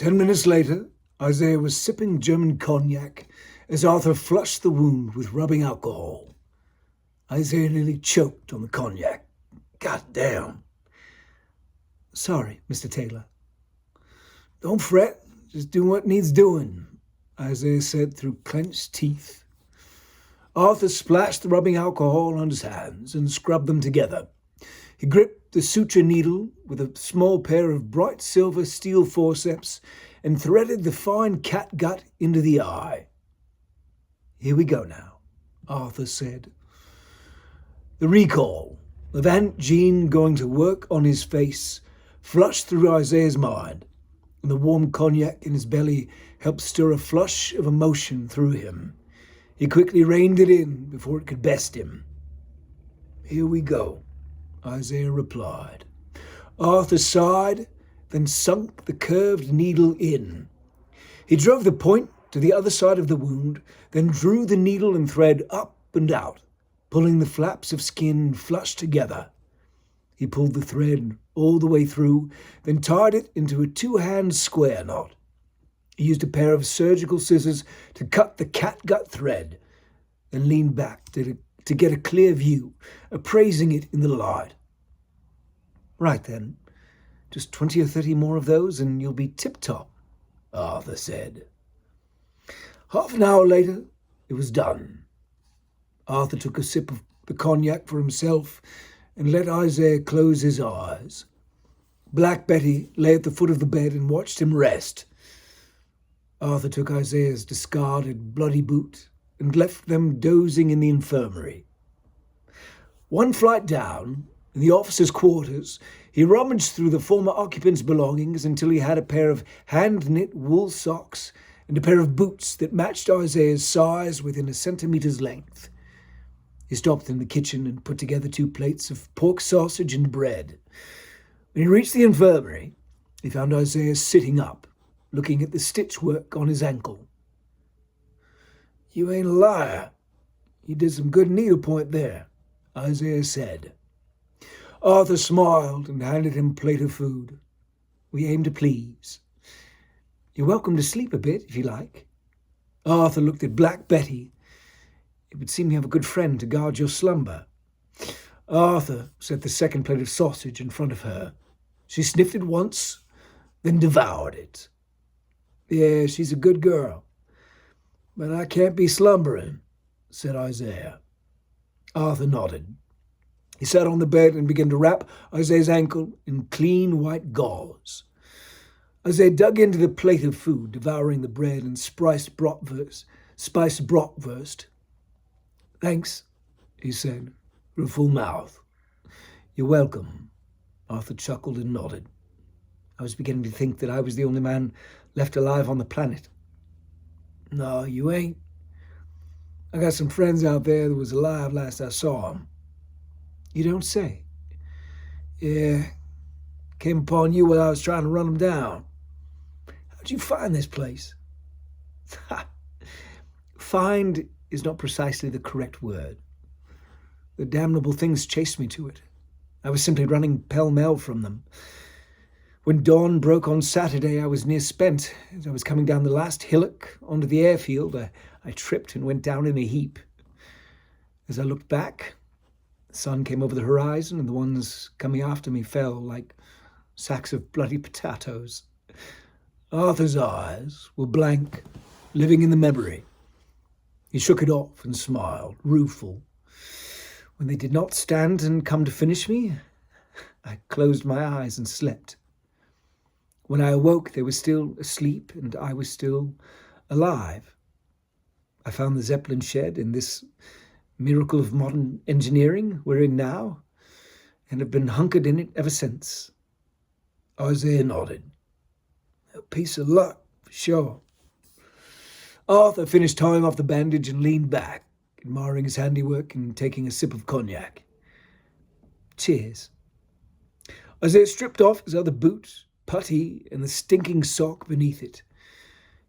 10 minutes later, Isaiah was sipping German cognac as Arthur flushed the wound with rubbing alcohol. Isaiah nearly choked on the cognac. God damn. Sorry, Mr. Taylor. Don't fret. Just do what needs doing, Isaiah said through clenched teeth. Arthur splashed the rubbing alcohol on his hands and scrubbed them together. He gripped the suture needle with a small pair of bright silver steel forceps and threaded the fine catgut into the eye. Here we go now, Arthur said. The recall of Aunt Jean going to work on his face flushed through Isaiah's mind, and the warm cognac in his belly helped stir a flush of emotion through him. He quickly reined it in before it could best him. Here we go, Isaiah replied. Arthur sighed, then sunk the curved needle in. He drove the point to the other side of the wound, then drew the needle and thread up and out, pulling the flaps of skin flush together. He pulled the thread all the way through, then tied it into a two-hand square knot. He used a pair of surgical scissors to cut the catgut thread, then leaned back to get a clear view, appraising it in the light. Right then, just 20 or 30 more of those and you'll be tip-top, Arthur said. Half an hour later, it was done. Arthur took a sip of the cognac for himself and let Isaiah close his eyes. Black Betty lay at the foot of the bed and watched him rest. Arthur took Isaiah's discarded bloody boot and left them dozing in the infirmary. One flight down, in the officers' quarters, he rummaged through the former occupants' belongings until he had a pair of hand-knit wool socks and a pair of boots that matched Isaiah's size within a centimetre's length. He stopped in the kitchen and put together 2 plates of pork sausage and bread. When he reached the infirmary, he found Isaiah sitting up, looking at the stitchwork on his ankle. You ain't a liar. You did some good needlepoint there, Isaiah said. Arthur smiled and handed him a plate of food. We aim to please. You're welcome to sleep a bit, if you like. Arthur looked at Black Betty. It would seem you have a good friend to guard your slumber. Arthur set the second plate of sausage in front of her. She sniffed it once, then devoured it. Yeah, she's a good girl. But I can't be slumbering, said Isaiah. Arthur nodded. He sat on the bed and began to wrap Isaiah's ankle in clean white gauze. Isaiah dug into the plate of food, devouring the bread and spiced bratwurst. Thanks, he said, with a full mouth. You're welcome. Arthur chuckled and nodded. I was beginning to think that I was the only man left alive on the planet. No, you ain't. I got some friends out there that was alive last I saw them. You don't say? Yeah, came upon you while I was trying to run them down. How'd you find this place? Find is not precisely the correct word. The damnable things chased me to it. I was simply running pell-mell from them. When dawn broke on Saturday, I was near spent. As I was coming down the last hillock onto the airfield, I tripped and went down in a heap. As I looked back, the sun came over the horizon, and the ones coming after me fell like sacks of bloody potatoes. Arthur's eyes were blank, living in the memory. He shook it off and smiled, rueful. When they did not stand and come to finish me, I closed my eyes and slept. When I awoke, they were still asleep, and I was still alive. I found the Zeppelin shed in this miracle of modern engineering we're in now, and have been hunkered in it ever since. Isaiah nodded. A piece of luck, for sure. Arthur finished tying off the bandage and leaned back, admiring his handiwork and taking a sip of cognac. Cheers. Isaiah stripped off his other boot, putty, and the stinking sock beneath it.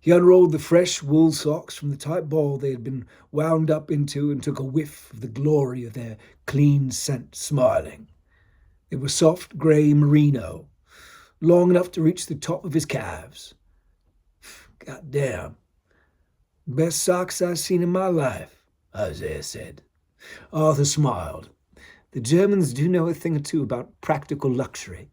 He unrolled the fresh wool socks from the tight ball they had been wound up into and took a whiff of the glory of their clean scent, smiling. They were soft grey merino, long enough to reach the top of his calves. God damn. Best socks I've seen in my life, Isaiah said. Arthur smiled. The Germans do know a thing or two about practical luxury.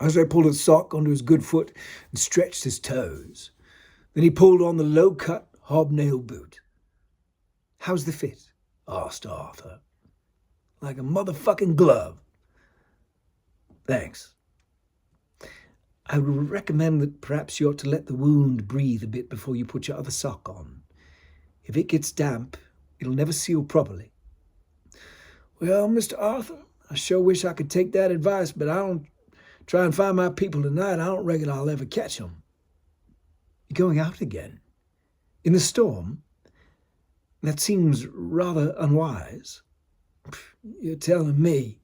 Isaiah pulled a sock onto his good foot and stretched his toes. Then he pulled on the low-cut hobnail boot. How's the fit? Asked Arthur. Like a motherfucking glove. Thanks. I would recommend that perhaps you ought to let the wound breathe a bit before you put your other sock on. If it gets damp, it'll never seal properly. Well, Mr. Arthur, I sure wish I could take that advice, but I don't try and find my people tonight. I don't reckon I'll ever catch 'em. You're going out again? In the storm? That seems rather unwise. You're telling me.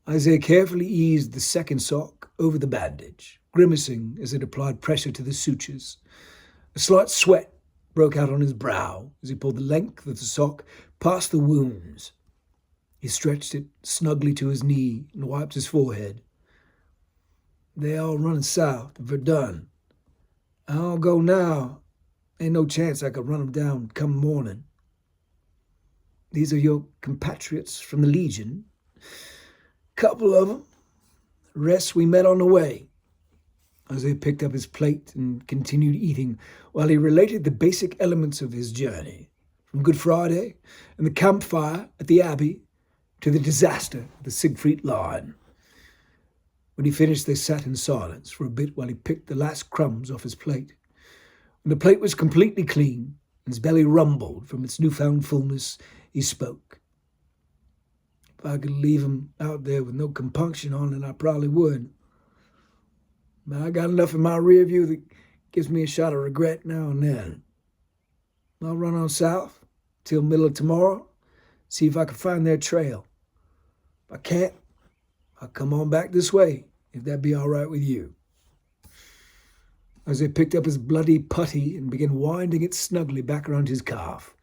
Isaiah carefully eased the second sock over the bandage, grimacing as it applied pressure to the sutures. A slight sweat broke out on his brow as he pulled the length of the sock past the wounds. He stretched it snugly to his knee and wiped his forehead. They all running south to Verdun. I'll go now. Ain't no chance I could run 'em down come morning. These are your compatriots from the Legion? Couple of 'em. The rest we met on the way. Isaiah picked up his plate and continued eating while he related the basic elements of his journey, from Good Friday and the campfire at the Abbey to the disaster of the Siegfried Line. When he finished, they sat in silence for a bit while he picked the last crumbs off his plate. When the plate was completely clean and his belly rumbled from its newfound fullness, he spoke. If I could leave him out there with no compunction on it, I probably would. But I got enough in my rear view that gives me a shot of regret now and then. I'll run on south till middle of tomorrow, see if I can find their trail. If I can't, I'll come on back this way, if that be all right with you. Isaiah picked up his bloody putty and began winding it snugly back around his calf.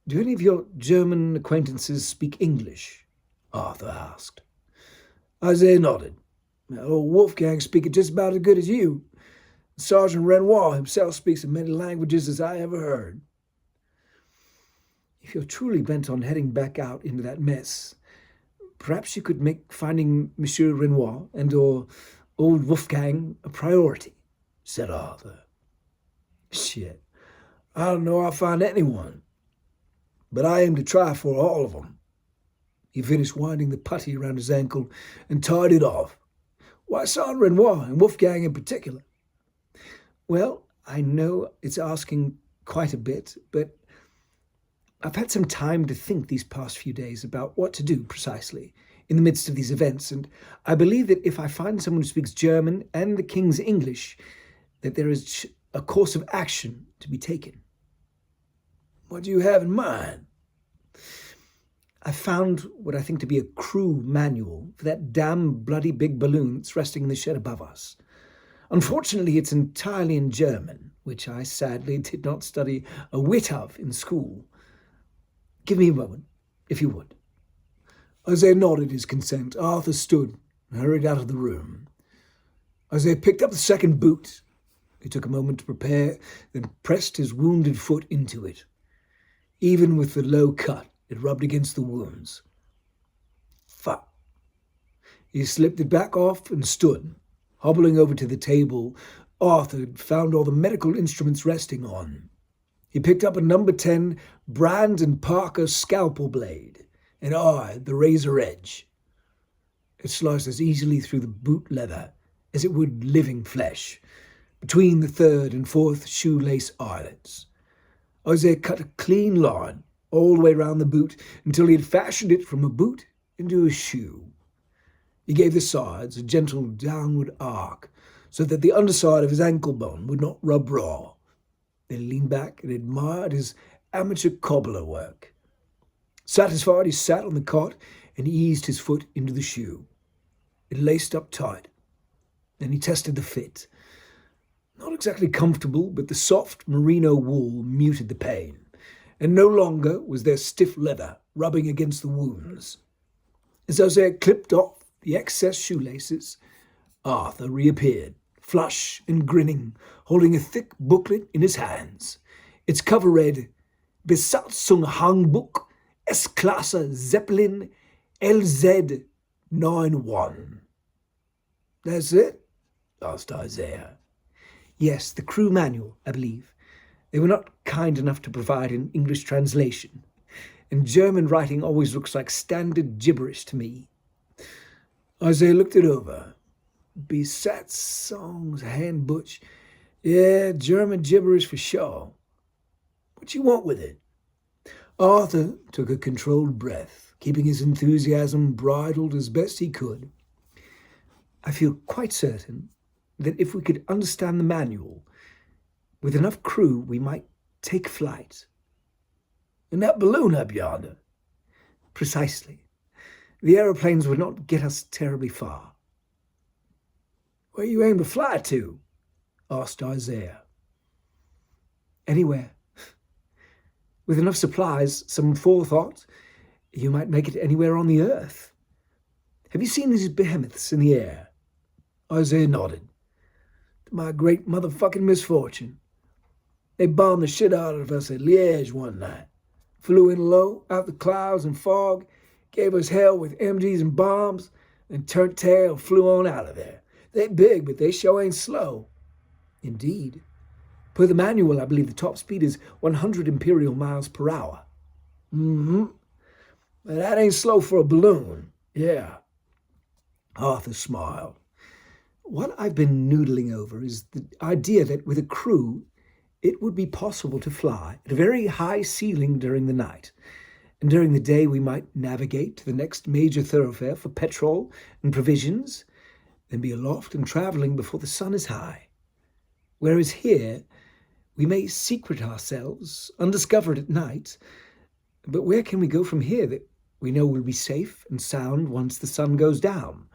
Do any of your German acquaintances speak English? Arthur asked. Isaiah nodded. Old Wolfgang speaks it just about as good as you. Sergeant Renoir himself speaks as many languages as I ever heard. If you're truly bent on heading back out into that mess, perhaps you could make finding Monsieur Renoir and or old Wolfgang a priority, said Arthur. Shit, I don't know I'll find anyone, but I aim to try for all of them. He finished winding the putty around his ankle and tied it off. Why Sergeant Renoir and Wolfgang in particular? Well, I know it's asking quite a bit, but I've had some time to think these past few days about what to do precisely in the midst of these events, and I believe that if I find someone who speaks German and the King's English, that there is a course of action to be taken. What do you have in mind? I found what I think to be a crew manual for that damn bloody big balloon that's resting in the shed above us. Unfortunately, it's entirely in German, which I sadly did not study a whit of in school. Give me a moment, if you would. Isaiah nodded his consent. Arthur stood and hurried out of the room. Isaiah picked up the second boot. He took a moment to prepare, then pressed his wounded foot into it. Even with the low cut, it rubbed against the wounds. Fuck. He slipped it back off and stood, hobbling over to the table Arthur had found all the medical instruments resting on. He picked up a number 10 Brand and Parker scalpel blade and eyed the razor edge. It sliced as easily through the boot leather as it would living flesh, between the third and fourth shoelace eyelets. Isaiah cut a clean line all the way round the boot until he had fashioned it from a boot into a shoe. He gave the sides a gentle downward arc so that the underside of his ankle bone would not rub raw. Then he leaned back and admired his amateur cobbler work. Satisfied, he sat on the cot and eased his foot into the shoe. It laced up tight. Then he tested the fit. Not exactly comfortable, but the soft merino wool muted the pain, and no longer was there stiff leather rubbing against the wounds. As Isaiah clipped off the excess shoelaces, Arthur reappeared, flush and grinning, holding a thick booklet in his hands. Its cover read, Besatzung Handbuch, S-Klasse Zeppelin LZ-91. That's it? Asked Isaiah. Yes, the crew manual, I believe. They were not kind enough to provide an English translation, and German writing always looks like standard gibberish to me. Isaiah looked it over. Besatzung's Handbuch. Yeah, German gibberish for sure. What you want with it? Arthur took a controlled breath, keeping his enthusiasm bridled as best he could. I feel quite certain that if we could understand the manual, with enough crew, we might take flight. In that balloon up yonder? Precisely. The aeroplanes would not get us terribly far. Where you aim to fly to? Asked Isaiah. Anywhere. With enough supplies, some forethought, you might make it anywhere on the earth. Have you seen these behemoths in the air? Isaiah nodded. To my great motherfucking misfortune. They bombed the shit out of us at Liège one night. Flew in low, out the clouds and fog, gave us hell with MGs and bombs, and turned tail, flew on out of there. They big, but they sure ain't slow. Indeed. Per the manual, I believe the top speed is 100 imperial miles per hour. But that ain't slow for a balloon. Yeah. Arthur smiled. What I've been noodling over is the idea that with a crew, it would be possible to fly at a very high ceiling during the night, and during the day we might navigate to the next major thoroughfare for petrol and provisions, then be aloft and travelling before the sun is high. Whereas here, we may secret ourselves, undiscovered at night, but where can we go from here that we know will be safe and sound once the sun goes down?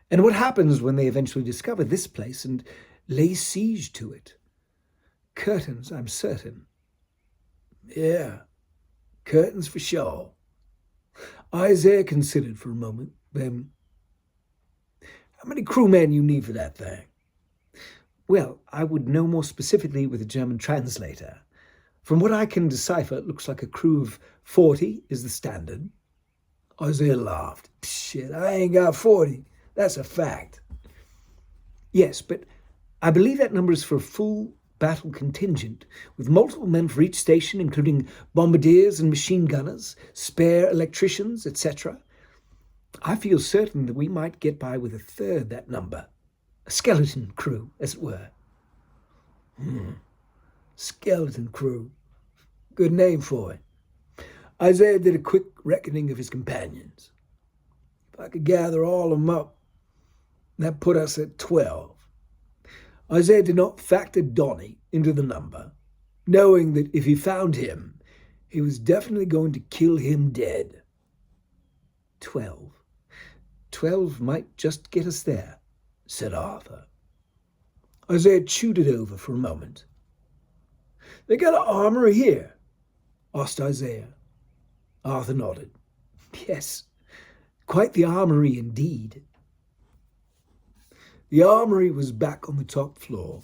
And what happens when they eventually discover this place and lay siege to it? Curtains, I'm certain. Yeah, curtains for sure. Isaiah considered for a moment, then, how many crewmen you need for that thing? Well, I would know more specifically with a German translator. From what I can decipher, it looks like a crew of 40 is the standard. Isaiah laughed. Shit, I ain't got 40. That's a fact. Yes, but I believe that number is for a full battle contingent, with multiple men for each station, including bombardiers and machine gunners, spare electricians, etc. I feel certain that we might get by with a third that number. A skeleton crew, as it were. Skeleton crew. Good name for it. Isaiah did a quick reckoning of his companions. If I could gather all of them up, that put us at 12. Isaiah did not factor Donnie into the number, knowing that if he found him, he was definitely going to kill him dead. 12. 12 might just get us there, said Arthur. Isaiah chewed it over for a moment. They got an armory here? Asked Isaiah. Arthur nodded. Yes, quite the armory indeed. The armory was back on the top floor.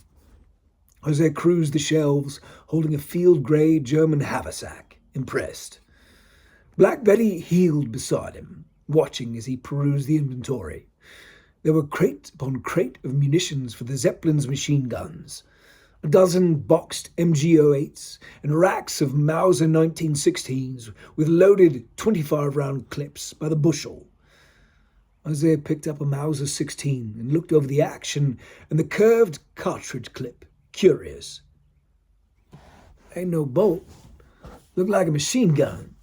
Isaiah cruised the shelves, holding a field-grey German haversack, impressed. Black Betty heeled beside him, watching as he perused the inventory. There were crate upon crate of munitions for the Zeppelin's machine guns, a dozen boxed MG-08s, and racks of Mauser 1916s with loaded 25-round clips by the bushel. Isaiah picked up a Mauser 16 and looked over the action and the curved cartridge clip, curious. Ain't no bolt. Looked like a machine gun.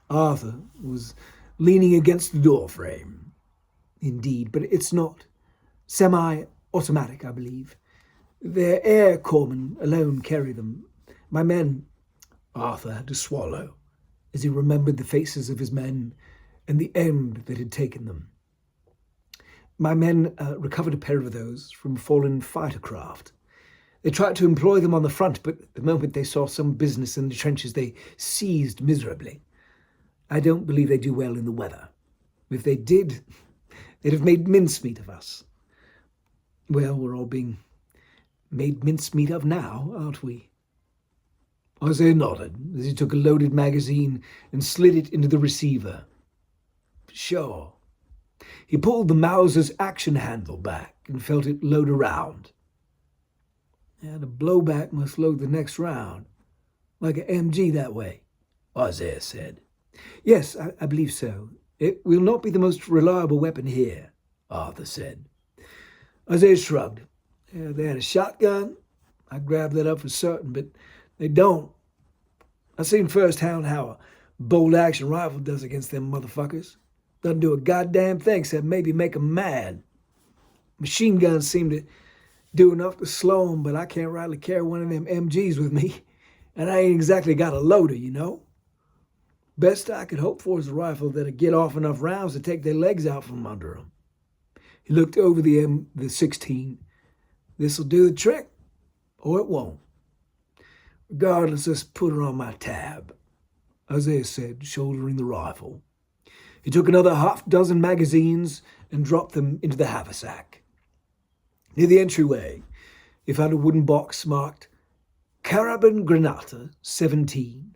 Arthur was leaning against the door frame. Indeed, but it's not. Semi-automatic, I believe. Their air corpsmen alone carry them. My men, Arthur had to swallow, as he remembered the faces of his men and the end that had taken them. My men recovered a pair of those from fallen fighter craft. They tried to employ them on the front, but the moment they saw some business in the trenches, they seized miserably. I don't believe they do well in the weather. If they did, they'd have made mincemeat of us. Well, we're all being made mincemeat of now, aren't we? Isaiah nodded as he took a loaded magazine and slid it into the receiver. Sure. He pulled the Mauser's action handle back and felt it load around. Yeah, the blowback must load the next round. Like an MG that way, Isaiah said. Yes, I believe so. It will not be the most reliable weapon here, Arthur said. Isaiah shrugged. Yeah, they had a shotgun. I grabbed that up for certain, but they don't. I've seen firsthand how a bolt-action rifle does against them motherfuckers. Doesn't do a goddamn thing except maybe make 'em mad. Machine guns seem to do enough to slow 'em, but I can't rightly carry one of them MGs with me. And I ain't exactly got a loader, you know. Best I could hope for is a rifle that'll get off enough rounds to take their legs out from under 'em. He looked over the 16. This'll do the trick, or it won't. Regardless, let's put her on my tab, Isaiah said, shouldering the rifle. He took another half-dozen magazines and dropped them into the haversack. Near the entryway, he found a wooden box marked Carabin Granata 17.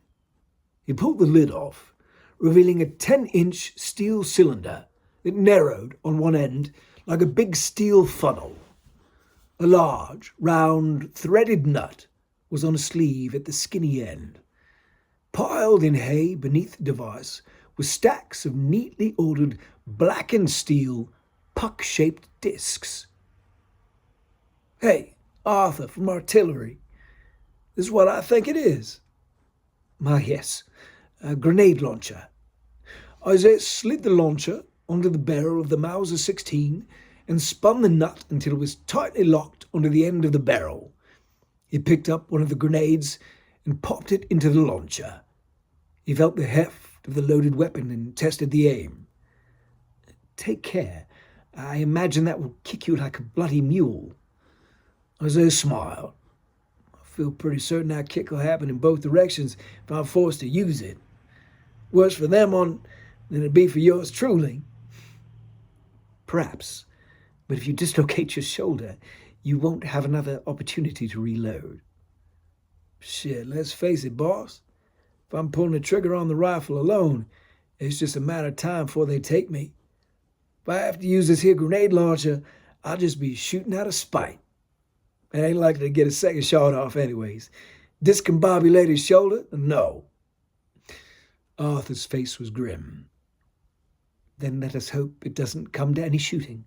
He pulled the lid off, revealing a 10-inch steel cylinder that narrowed on one end like a big steel funnel. A large, round, threaded nut was on a sleeve at the skinny end. Piled in hay beneath the device were stacks of neatly ordered blackened steel, puck-shaped discs. Hey, Arthur from artillery. This is what I think it is. Yes, a grenade launcher. Isaiah slid the launcher onto the barrel of the Mauser 16 and spun the nut until it was tightly locked onto the end of the barrel. He picked up one of the grenades and popped it into the launcher. He felt the heft of the loaded weapon and tested the aim. Take care. I imagine that will kick you like a bloody mule. Isaiah smiled. I feel pretty certain that kick will happen in both directions if I'm forced to use it. Worse for them than it'd be for yours truly. Perhaps. But if you dislocate your shoulder, you won't have another opportunity to reload. Shit, let's face it, boss. If I'm pulling the trigger on the rifle alone, it's just a matter of time before they take me. If I have to use this here grenade launcher, I'll just be shooting out of spite. I ain't likely to get a second shot off anyways. Discombobulate his shoulder? No. Arthur's face was grim. Then let us hope it doesn't come to any shooting.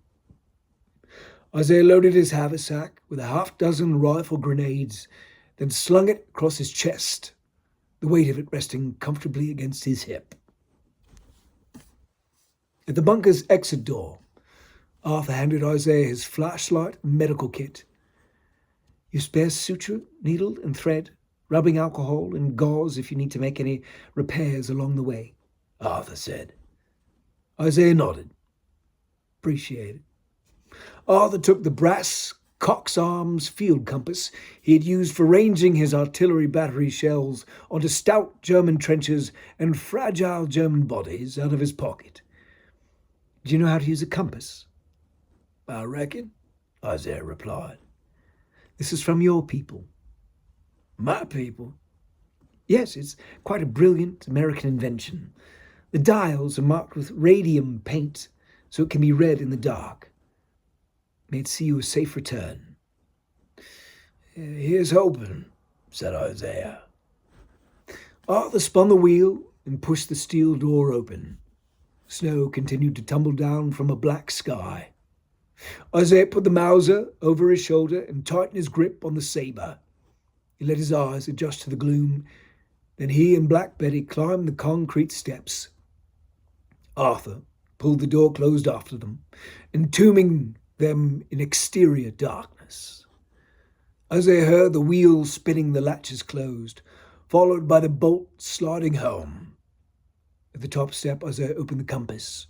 Isaiah loaded his haversack with a half-dozen rifle grenades, then slung it across his chest, the weight of it resting comfortably against his hip. At the bunker's exit door, Arthur handed Isaiah his flashlight and medical kit. Your spare suture, needle and thread, rubbing alcohol and gauze if you need to make any repairs along the way, Arthur said. Isaiah nodded. Appreciate it. Arthur took the brass Cox Arms field compass he had used for ranging his artillery battery shells onto stout German trenches and fragile German bodies out of his pocket. Do you know how to use a compass? I reckon, Isaiah replied. This is from your people. My people? Yes, it's quite a brilliant American invention. The dials are marked with radium paint so it can be read in the dark. May it see you a safe return. Here's hoping, said Isaiah. Arthur spun the wheel and pushed the steel door open. Snow continued to tumble down from a black sky. Isaiah put the Mauser over his shoulder and tightened his grip on the saber. He let his eyes adjust to the gloom. Then he and Black Betty climbed the concrete steps. Arthur pulled the door closed after them, entombing them in exterior darkness. Isaiah heard the wheel spinning, the latches closed, followed by the bolt sliding home. At the top step, Isaiah opened the compass.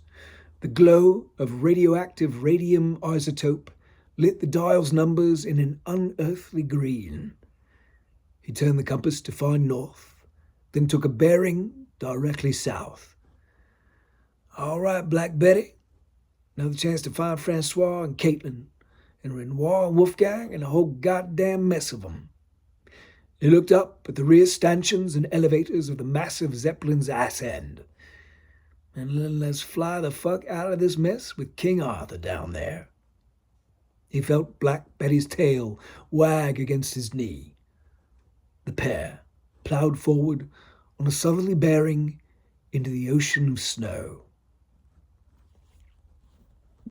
The glow of radioactive radium isotope lit the dial's numbers in an unearthly green. He turned the compass to find north, then took a bearing directly south. All right, Black Betty. Another chance to find Francois and Caitlin and Renoir and Wolfgang and a whole goddamn mess of 'em. He looked up at the rear stanchions and elevators of the massive Zeppelin's ass end. And let's fly the fuck out of this mess with King Arthur down there. He felt Black Betty's tail wag against his knee. The pair plowed forward on a southerly bearing into the ocean of snow.